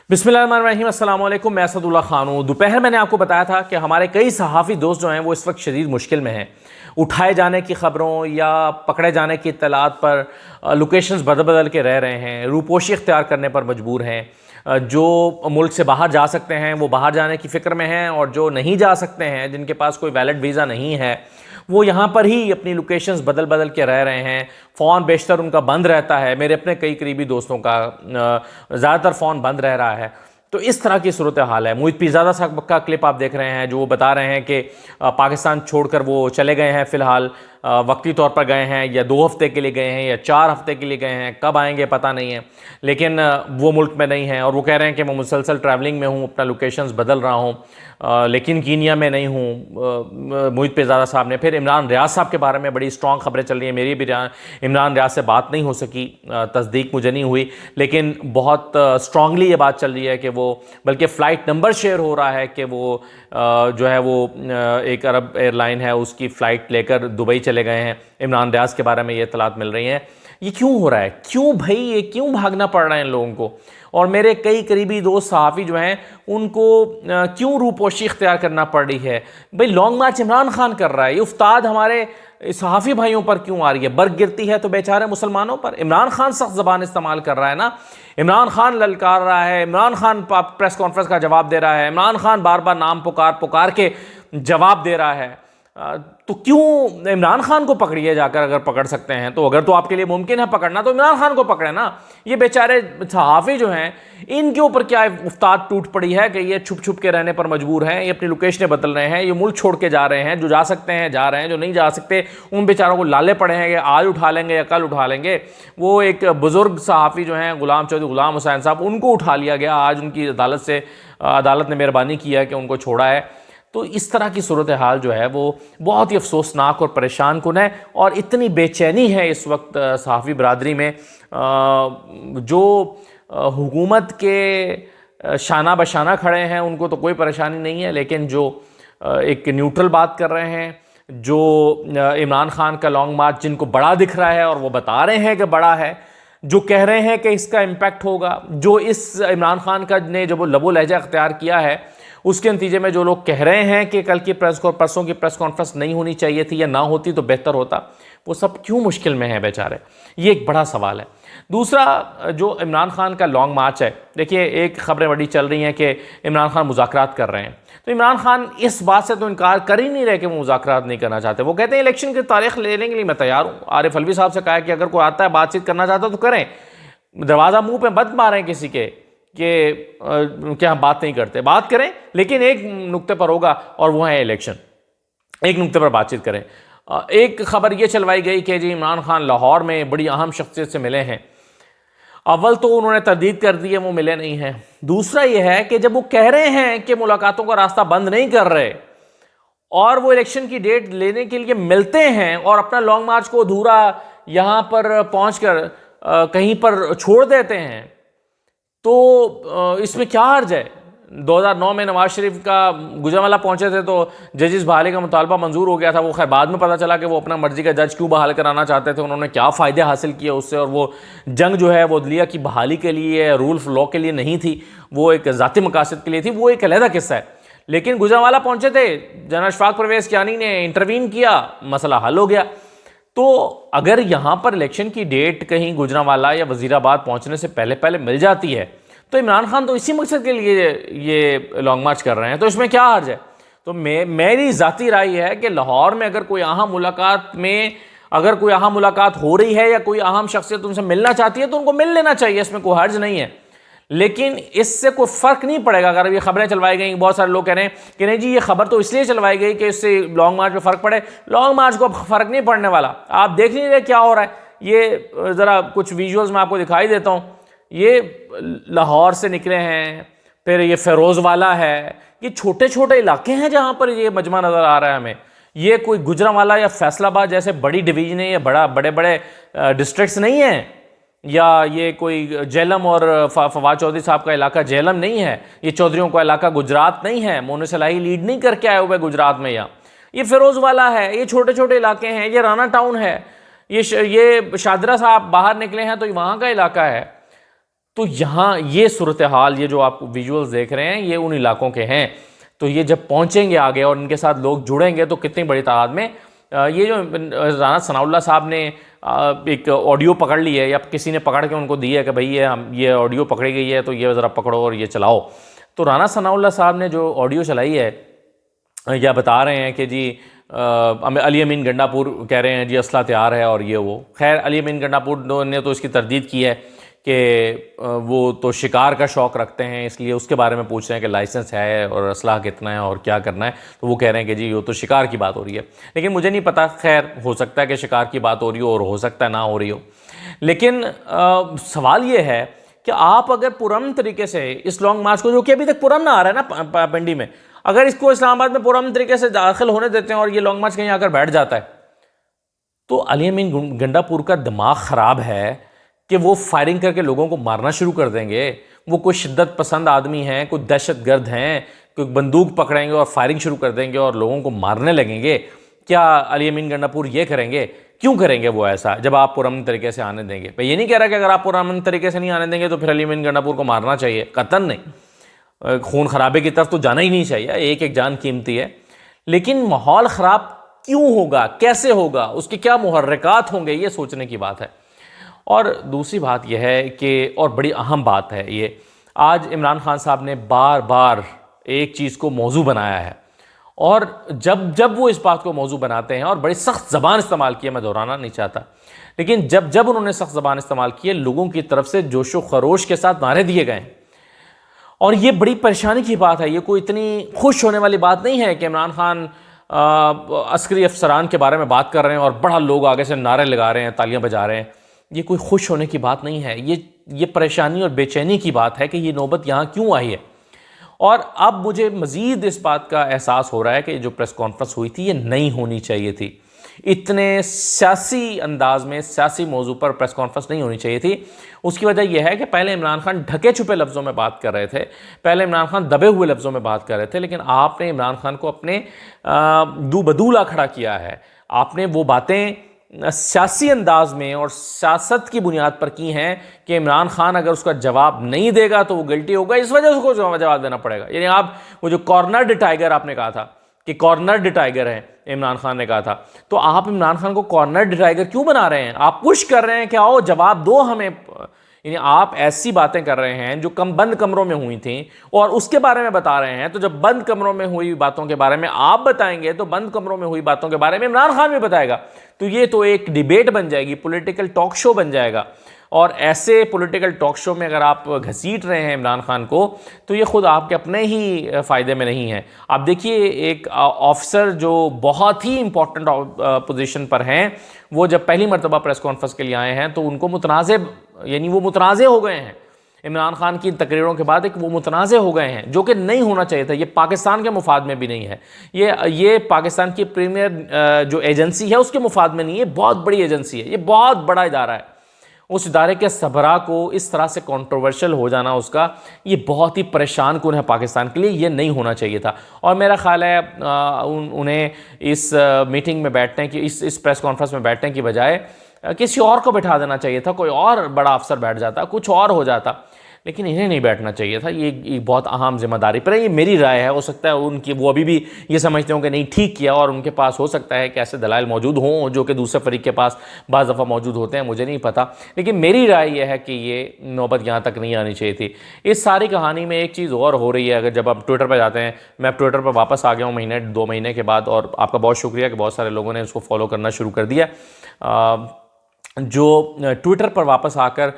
बिस्मिल्लाहिर्रहमानिर्रहीम, अस्सलाम वालेकुम। मैं असदुल्ला खान हूँ। दोपहर मैंने आपको बताया था कि हमारे कई सहाफ़ी दोस्त जो हैं वो इस वक्त शदीद मुश्किल में हैं। उठाए जाने की ख़बरों या पकड़े जाने की इत्तलात पर लोकेशंस बदल बदल के रह रहे हैं, रूपोशी इख्तियार करने पर मजबूर हैं। जो मुल्क से बाहर जा सकते हैं वो बाहर जाने की फ़िक्र में हैं, और जो नहीं जा सकते हैं, जिनके पास कोई वैलिड वीज़ा नहीं है, वो यहाँ पर ही अपनी लोकेशंस बदल बदल के रह रहे हैं। फ़ोन बेशतर उनका बंद रहता है। मेरे अपने कई करीबी दोस्तों का ज़्यादातर फ़ोन बंद रह रहा है। तो इस तरह की सूरत हाल है। मोहित पीरज़ादा साहब का क्लिप आप देख रहे हैं, जो वो बता रहे हैं कि पाकिस्तान छोड़कर वो चले गए हैं, फ़िलहाल वक्ती तौर पर गए हैं, या 2 हफ़्ते के लिए गए हैं या 4 हफ़्ते के लिए गए हैं, कब आएंगे पता नहीं है, लेकिन वो मुल्क में नहीं है। और वो कह रहे हैं कि मैं मुसलसल ट्रैवलिंग में हूँ, अपना लोकेशंस बदल रहा हूँ, लेकिन कीनिया में नहीं हूँ। मोहित पीरज़ादा साहब ने फिर इमरान रियाज साहब के बारे में बड़ी स्ट्रॉन्ग खबरें चल रही हैं। मेरी भी इमरान रियाज से बात नहीं हो सकी, तस्दीक मुझे नहीं हुई, लेकिन बहुत स्ट्रांगली ये बात चल रही है कि वो, बल्कि फ़्लाइट नंबर शेयर हो रहा है कि वो जो है वो एक अरब एयरलाइन है, उसकी फ़्लाइट लेकर दुबई चले गए हैं। इमरान रियाज के बारे में ये इत्तलात मिल रही हैं। ये क्यों हो रहा है? क्यों भाई, ये क्यों भागना पड़ रहा है इन लोगों को? और मेरे कई करीबी दोस्त सहाफ़ी जो हैं उनको क्यों रूपोशी इख्तियार करना पड़ रही है? भाई लॉन्ग मार्च इमरान खान कर रहा है, ये उस्ताद हमारे सहाफ़ी भाइयों पर क्यों आ रही है? बर्ग गिरती है तो बेचारे मुसलमानों पर। इमरान खान सख्त ज़बान इस्तेमाल कर रहा है ना, इमरान खान ललकार रहा है, इमरान खान प्रेस कॉन्फ्रेंस का जवाब दे रहा है, इमरान खान बार बार नाम पुकार पुकार के जवाब दे रहा है। तो क्यों इमरान खान को पकड़िए जाकर, अगर पकड़ सकते हैं तो। अगर तो आपके लिए मुमकिन है पकड़ना तो इमरान खान को पकड़े ना। ये बेचारे सहाफ़ी जो हैं, इनके ऊपर क्या उस्ताद टूट पड़ी है कि ये छुप छुप के रहने पर मजबूर हैं, ये अपनी लोकेशनें बदल रहे हैं, ये मुल्क छोड़ के जा रहे हैं। जो जा सकते हैं जा रहे हैं, जो नहीं जा सकते उन बेचारों को लाले पड़े हैं कि आज उठा लेंगे या कल उठा लेंगे। वो एक बुज़ुर्ग सहाफ़ी जो हैं गुलाम चौधरी गुलाम हुसैन साहब, उनको उठा लिया गया आज। उनकी अदालत ने मेहरबानी किया कि उनको छोड़ा है। तो इस तरह की सूरत हाल जो है वो बहुत ही अफसोसनाक और परेशान कुन है, और इतनी बेचैनी है इस वक्त सहाफ़ी बरादरी में। जो हुकूमत के शाना बशाना खड़े हैं उनको तो कोई परेशानी नहीं है, लेकिन जो एक न्यूट्रल बात कर रहे हैं, जो इमरान खान का लॉन्ग मार्च जिनको बड़ा दिख रहा है और वो बता रहे हैं कि बड़ा है, जो कह रहे हैं कि इसका इम्पैक्ट होगा, जो इस इमरान खान का ने जो वो लबो लहजा अख्तियार किया है, उसके नतीजे में जो लोग कह रहे हैं कि कल की परसों की प्रेस कॉन्फ्रेंस नहीं होनी चाहिए थी या ना होती तो बेहतर होता, वो सब क्यों मुश्किल में है बेचारे? ये एक बड़ा सवाल है। दूसरा, जो इमरान खान का लॉन्ग मार्च है, देखिए एक खबरें बड़ी चल रही हैं कि इमरान खान मुज़ाकरात कर रहे हैं। तो इमरान खान इस बात से तो इनकार कर ही नहीं रहे कि वो मुज़ाकरात नहीं करना चाहते। वो कहते हैं इलेक्शन की तारीख लेने के लिए मैं तैयार हूँ। आरिफ अलवी साहब से कहा कि अगर कोई आता है बातचीत करना चाहता तो करें, दरवाज़ा मुंह पे मत मारें किसी के कि हम बात नहीं करते, बात करें, लेकिन एक नुक्ते पर होगा और वो है इलेक्शन। एक नुक्ते पर बातचीत करें। एक खबर ये चलवाई गई कि जी इमरान खान लाहौर में बड़ी अहम शख्सियत से मिले हैं। अव्वल तो उन्होंने तरदीद कर दी है, वो मिले नहीं हैं। दूसरा ये है कि जब वो कह रहे हैं कि मुलाकातों का रास्ता बंद नहीं कर रहे, और वो इलेक्शन की डेट लेने के लिए मिलते हैं और अपना लॉन्ग मार्च को अधूरा यहाँ पर पहुँच कर कहीं पर छोड़ देते हैं, तो इसमें क्या हर्ज है? 2009 में नवाज शरीफ का गुजरांवाला पहुंचे थे तो जजिस बहाली का मुतालबा मंजूर हो गया था। वो खैर बाद में पता चला कि वो अपना मर्जी का जज क्यों बहाल कराना चाहते थे, उन्होंने क्या फ़ायदे हासिल किए उससे, और वो जंग जो है वो अदलिया की बहाली के लिए, रूल ऑफ लॉ के लिए नहीं थी, वो एक ज़ाती मकासद के लिए थी। वो एक अलहदा किस्सा है। लेकिन गुजरांवाला पहुंचे थे, जनरल अशफाक परवेज़ कियानी ने इंटरवीन किया, मसला हल हो गया। तो अगर यहाँ पर इलेक्शन की डेट कहीं गुजरांवाला या वज़ीराबाद पहुँचने से पहले पहले मिल जाती है, तो इमरान खान तो इसी मकसद के लिए ये लॉन्ग मार्च कर रहे हैं, तो इसमें क्या हर्ज है? तो मेरी ज़ाती राय है कि लाहौर में अगर कोई अहम मुलाकात हो रही है या कोई अहम शख्सियत उनसे मिलना चाहती है तो उनको मिल लेना चाहिए, इसमें कोई हर्ज नहीं है। लेकिन इससे कोई फ़र्क नहीं पड़ेगा। अगर ये खबरें चलवाई गई, बहुत सारे लोग कह रहे हैं कि नहीं जी ये खबर तो इसलिए चलवाई गई कि इससे लॉन्ग मार्च में फ़र्क पड़े। लॉन्ग मार्च को फ़र्क नहीं पड़ने वाला। आप देख नहीं रहे क्या हो रहा है। ये ज़रा कुछ विजुअल्स में आपको दिखाई देता हूँ। ये लाहौर से निकले हैं, फिर ये फ़िरोज़वाला है, ये छोटे छोटे इलाके हैं जहाँ पर ये मजमा नज़र आ रहा है हमें। ये कोई गुजरांवाला या फैसलाबाद जैसे बड़ी डिवीज़न है या बड़े बड़े डिस्ट्रिक्ट्स नहीं हैं, या ये कोई जेलम और फवाद चौधरी साहब का इलाका जेलम नहीं है, ये चौधरियों का इलाका गुजरात नहीं है, मोनू सलाही लीड नहीं करके आए हुए गुजरात में। या ये फ़िरोज़वाला है, ये छोटे छोटे इलाके हैं, ये राना टाउन है, ये शादरा साहब बाहर निकले हैं तो वहाँ का इलाका है। तो यहाँ ये सूरत हाल, ये जो आप विजुअल्स देख रहे हैं, ये उन इलाकों के हैं। तो ये जब पहुँचेंगे आगे और इनके साथ लोग जुड़ेंगे तो कितनी बड़ी तादाद में ये जो राना सनाउल्लाह साहब ने एक ऑडियो पकड़ ली है या किसी ने पकड़ के उनको दी है कि भाई ये ऑडियो पकड़ी गई है तो ये ज़रा पकड़ो और ये चलाओ। तो राना सनाउल्लाह साहब ने जो ऑडियो चलाई है या बता रहे हैं कि जी अली अमीन गंडापुर कह रहे हैं जी असला तैयार है और ये वो। खैर अली अमीन गंडापुर ने तो इसकी तरदीद की है कि वो तो शिकार का शौक़ रखते हैं, इसलिए उसके बारे में पूछ रहे हैं कि लाइसेंस है और असलाह कितना है और क्या करना है। तो वो कह रहे हैं कि जी वो तो शिकार की बात हो रही है, लेकिन मुझे नहीं पता। खैर हो सकता है कि शिकार की बात हो रही हो और हो सकता है ना हो रही हो। लेकिन सवाल ये है कि आप अगर पुरअमन तरीके से इस लॉन्ग मार्च को, जो कि अभी तक पुरअमन आ रहा है ना पिंडी में, अगर इसको इस्लामाबाद में पुरअमन तरीके से दाखिल होने देते हैं और ये लॉन्ग मार्च कहीं आकर बैठ जाता है, तो अली अमीन गंडापुर का दिमाग ख़राब है कि वो फायरिंग करके लोगों को मारना शुरू कर देंगे। वो कोई शिद्दत पसंद आदमी हैं, कोई दहशतगर्द हैं, कोई बंदूक पकड़ेंगे और फायरिंग शुरू कर देंगे और लोगों को मारने लगेंगे। क्या अली अमीन गंडापुर ये करेंगे? क्यों करेंगे वो ऐसा, जब आप पुरअमन तरीके से आने देंगे? मैं ये नहीं कह रहा कि अगर आप पुरअमन तरीके से नहीं आने देंगे तो फिर अली अमीन गंडापुर को मारना चाहिए, कतन नहीं। खून खराबे की तरफ तो जाना ही नहीं चाहिए, एक एक जान कीमती है। लेकिन माहौल ख़राब क्यों होगा, कैसे होगा, उसके क्या मुहर्रिकात होंगे, ये सोचने की बात है। और दूसरी बात यह है कि, और बड़ी अहम बात है ये, आज इमरान खान साहब ने बार बार एक चीज़ को मौजू बनाया है, और जब जब वो इस बात को मौजू बनाते हैं और बड़ी सख्त ज़बान इस्तेमाल की है, मैं दोहराना नहीं चाहता, लेकिन जब जब उन्होंने सख्त ज़बान इस्तेमाल की है, लोगों की तरफ से जोशो खरोश के साथ नारे दिए गए। और ये बड़ी परेशानी की बात है, ये कोई इतनी खुश होने वाली बात नहीं है कि इमरान खान अस्करी अफसरान के बारे में बात कर रहे हैं और बड़ा लोग आगे से नारे लगा रहे हैं, तालियां बजा रहे हैं। ये कोई खुश होने की बात नहीं है, ये परेशानी और बेचैनी की बात है कि ये नौबत यहाँ क्यों आई है। और अब मुझे मज़ीद इस बात का एहसास हो रहा है कि जो प्रेस कॉन्फ्रेंस हुई थी ये नहीं होनी चाहिए थी। इतने सियासी अंदाज में, सियासी मौजू पर प्रेस कॉन्फ्रेंस नहीं होनी चाहिए थी। उसकी वजह यह है कि पहले इमरान खान ढके छुपे लफ्ज़ों में बात कर रहे थे, पहले इमरान खान दबे हुए लफ्ज़ों में बात कर रहे थे, लेकिन आपने इमरान खान को अपने दू बदूला खड़ा किया है। आपने वो बातें सियासी अंदाज में और सियासत की बुनियाद पर की हैं कि इमरान खान अगर उसका जवाब नहीं देगा तो वो गिल्टी होगा, इस वजह से उसको जवाब देना पड़ेगा। यानी आप वो जो कॉर्नर्ड टाइगर आपने कहा था कि कॉर्नर्ड टाइगर है, इमरान खान ने कहा था, तो आप इमरान खान को कॉर्नर्ड टाइगर क्यों बना रहे हैं? आप पुश कर रहे हैं कि आओ जवाब दो हमें। यानी आप ऐसी बातें कर रहे हैं जो बंद कमरों में हुई थी और उसके बारे में बता रहे हैं। तो जब बंद कमरों में हुई बातों के बारे में आप बताएंगे तो बंद कमरों में हुई बातों के बारे में इमरान खान भी बताएगा। तो ये तो एक डिबेट बन जाएगी, पॉलिटिकल टॉक शो बन जाएगा। और ऐसे पॉलिटिकल टॉक शो में अगर आप घसीट रहे हैं इमरान खान को, तो ये खुद आपके अपने ही फ़ायदे में नहीं है। आप देखिए, एक ऑफिसर जो बहुत ही इंपॉर्टेंट पोजीशन पर हैं, वो जब पहली मरतबा प्रेस कॉन्फ्रेंस के लिए आए हैं तो उनको वो मुतनाज़े हो गए हैं। इमरान खान की तकरीरों के बाद वो मुतनाज़े हो गए हैं, जो कि नहीं होना चाहिए था। ये पाकिस्तान के मुफाद में भी नहीं है, ये पाकिस्तान की प्रीमियर जो एजेंसी है उसके मुफाद में नहीं है। बहुत बड़ी एजेंसी है, ये बहुत बड़ा इदारा है। उस इदारे के सरबराह को इस तरह से कंट्रोवर्शियल हो जाना उसका, ये बहुत ही परेशान कुन है पाकिस्तान के लिए। ये नहीं होना चाहिए था। और मेरा ख्याल है उन्हें इस मीटिंग में बैठने की, इस प्रेस कॉन्फ्रेंस में बैठने की बजाय किसी और को बैठा देना चाहिए था। कोई और बड़ा अफसर बैठ जाता, कुछ और हो जाता, लेकिन इन्हें नहीं बैठना चाहिए था। ये बहुत अहम जिम्मेदारी पर है। ये मेरी राय है, हो सकता है उनकी वो अभी भी ये समझते हों कि नहीं ठीक किया, और उनके पास हो सकता है कि ऐसे दलाइल मौजूद हों जो कि दूसरे फरीक के पास बाज़ दफ़ा मौजूद होते हैं, मुझे नहीं पता। लेकिन मेरी राय यह है कि ये नौबत यहाँ तक नहीं आनी चाहिए थी। इस सारी कहानी में एक चीज़ और हो रही है। अगर जब आप ट्विटर पर जाते हैं, मैं ट्विटर पर वापस आ गया हूँ 2 महीने के बाद, और आपका बहुत शुक्रिया कि बहुत सारे लोगों ने उसको फॉलो करना शुरू कर दिया। जो ट्विटर पर वापस आकर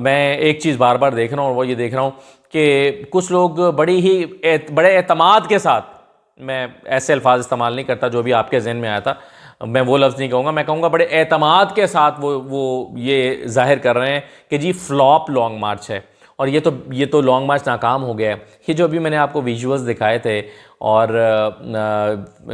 मैं एक चीज़ बार बार देख रहा हूँ, और वो ये देख रहा हूँ कि कुछ लोग बड़े एतमाद के साथ, मैं ऐसे अल्फाज इस्तेमाल नहीं करता जो भी आपके जहन में आया था, मैं वो लफ्ज़ नहीं कहूँगा, मैं कहूँगा बड़े एतमाद के साथ वो ये जाहिर कर रहे हैं कि जी फ्लॉप लॉन्ग मार्च है, और ये तो लॉन्ग मार्च नाकाम हो गया है। ये जो अभी मैंने आपको विजुअल्स दिखाए थे, और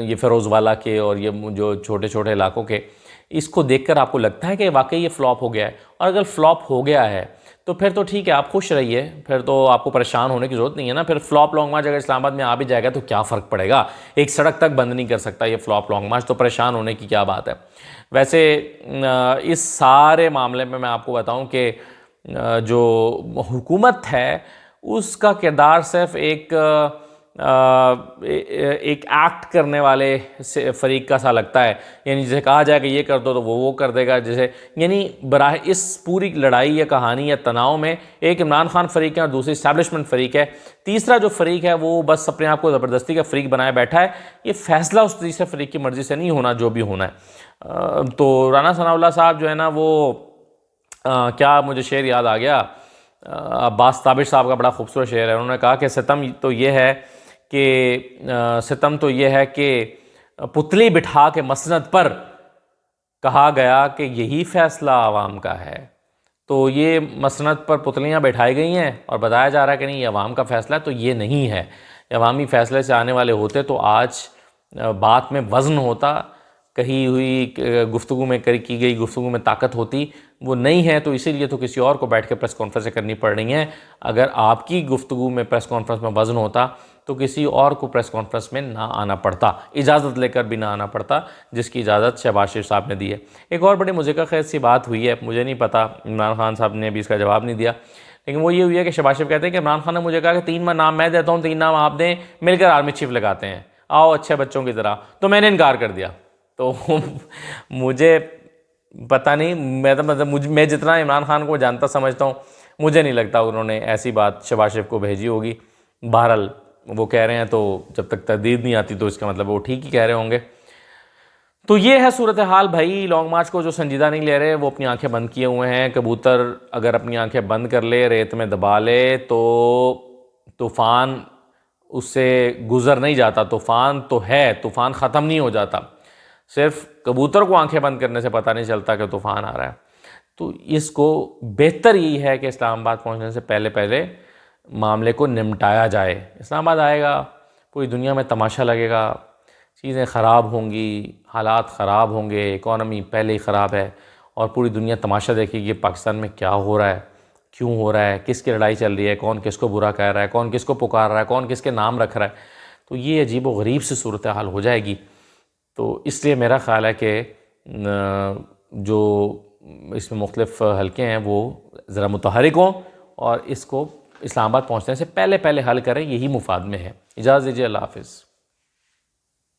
ये फ़िरोज़वाला के और ये जो छोटे छोटे इलाकों के, इसको देखकर आपको लगता है कि वाकई ये फ्लॉप हो गया है? और अगर फ्लॉप हो गया है तो फिर तो ठीक है, आप खुश रहिए, फिर तो आपको परेशान होने की ज़रूरत नहीं है ना। फिर फ्लॉप लॉन्ग मार्च अगर इस्लामाबाद में आ भी जाएगा तो क्या फ़र्क पड़ेगा? एक सड़क तक बंद नहीं कर सकता ये फ्लॉप लॉन्ग मार्च, तो परेशान होने की क्या बात है? वैसे इस सारे मामले में मैं आपको बताऊं कि जो हुकूमत है उसका किरदार सिर्फ एक एक्ट करने वाले फरीक का सा लगता है। यानी जैसे कहा जाए कि ये कर दो तो वो कर देगा, जैसे यानी बराह इस पूरी लड़ाई या कहानी या तनाव में एक इमरान खान फरीक है और दूसरी इस्टेब्लिशमेंट फरीक है। तीसरा जो फरीक है वो बस अपने आप को ज़बरदस्ती का फरीक बनाए बैठा है। ये फैसला उस तीसरे फरीक की मर्ज़ी से नहीं होना जो भी होना है। तो राना सनाउल्लाह साहब जो है ना वो क्या मुझे शेर याद आ गया, अब्बास ताबिश साहब का बड़ा खूबसूरत शेर है। उन्होंने कहा कि सितम तो ये है कि पुतली बिठा के मसनद पर कहा गया कि यही फ़ैसला आवाम का है। तो ये मसनद पर पुतलियाँ बैठाई गई हैं और बताया जा रहा है कि नहीं ये आवाम का फ़ैसला है, तो ये नहीं है। अवामी फ़ैसले से आने वाले होते तो आज बात में वज़न होता, कही हुई गुफ्तगू में की गई गुफ्तगू में ताकत होती, वो नहीं है। तो इसीलिए तो किसी और को बैठ के प्रेस कॉन्फ्रेंस करनी पड़ रही हैं। अगर आपकी गुफ्तगू में प्रेस कॉन्फ्रेंस में वज़न होता तो किसी और को प्रेस कॉन्फ्रेंस में ना आना पड़ता, इजाज़त लेकर भी ना आना पड़ता, जिसकी इजाज़त शहबाज शरीफ साहब ने दी है। एक और बड़ी मुझे खैर सी बात हुई है, मुझे नहीं पता, इमरान खान साहब ने अभी इसका जवाब नहीं दिया, लेकिन वो ये हुई है कि शहबाज शरीफ कहते हैं कि इमरान खान ने मुझे कहा कि 3 नाम मैं देता हूँ, 3 नाम आप दें, मिलकर आर्मी चीफ लगाते हैं, आओ अच्छे बच्चों की तरह। तो मैंने इनकार कर दिया। तो मुझे पता नहीं, मैं जितना इमरान खान को जानता समझता हूँ, मुझे नहीं लगता उन्होंने ऐसी बात शहबाज शरीफ को भेजी होगी। बहरहाल वो कह रहे हैं तो जब तक तरदीद नहीं आती तो इसका मतलब वो ठीक ही कह रहे होंगे। तो ये है सूरत हाल भाई। लॉन्ग मार्च को जो संजीदा नहीं ले रहे वो अपनी आंखें बंद किए हुए हैं। कबूतर अगर अपनी आंखें बंद कर ले, रेत में दबा ले, तो तूफ़ान उससे गुज़र नहीं जाता। तूफ़ान तो है, तूफ़ान ख़त्म नहीं हो जाता। सिर्फ कबूतर को आंखें बंद करने से पता नहीं चलता कि तूफ़ान आ रहा है। तो इसको बेहतर यही है कि इस्लामाबाद पहुंचने से पहले पहले मामले को निपटाया जाए। इस्लामाबाद आएगा, पूरी दुनिया में तमाशा लगेगा, चीज़ें ख़राब होंगी, हालात ख़राब होंगे, इकॉनमी पहले ही ख़राब है और पूरी दुनिया तमाशा देखेगी पाकिस्तान में क्या हो रहा है, क्यों हो रहा है, किसकी लड़ाई चल रही है, कौन किसको बुरा कह रहा है, कौन किसको पुकार रहा है, कौन किसके नाम रख रहा है। तो ये अजीब व गरीब सी सूरत हाल हो जाएगी। तो इसलिए मेरा ख़्याल है कि जो इसमें मुख्तलिफ़ हलके हैं वो ज़रा मुतहरिक हों और इसको इस्लामाबाद पहुँचने से पहले पहले हल करें, यही मुफाद में है। इजाज़त दीजिए, अल्लाह हाफ़िज़।